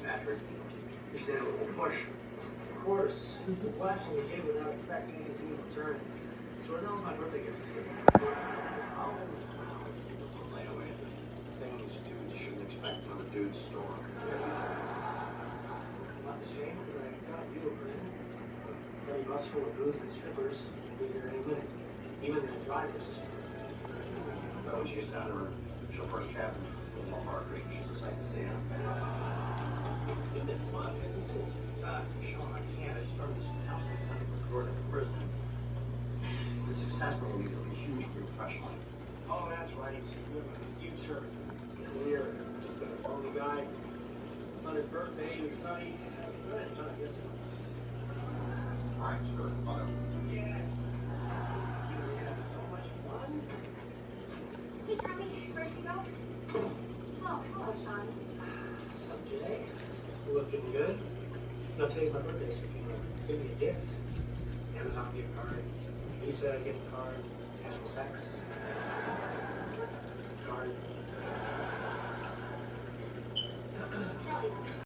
Patrick. Just need a little push. Of course. It's a blessing you gave without expecting anything in return. So that was my birthday gift. Oh, lay away. Things dudes shouldn't expect from a dude's store. Not the shame, because I got you a present. Got a bus full of booze and strippers. Be here any minute. Even the drivers. But when she gets down to her chauffeur's cabin, a little more Margaret, she's a sight to see. Let's do this one. Sean, I can't. I started this house in time for Florida prison. The successful will be a huge professional. Oh, that's right. You have a future career. Just a lonely guy. On his birthday, he was funny. Good, I guess. All right, sure. Whatever. Yes. You had so much fun. Hey, Tommy, ready to go? Oh, hello, Sean. Someday. Looking good. Now today's my birthday, so you can give me a gift. Amazon gift card, Visa gift card, casual sex.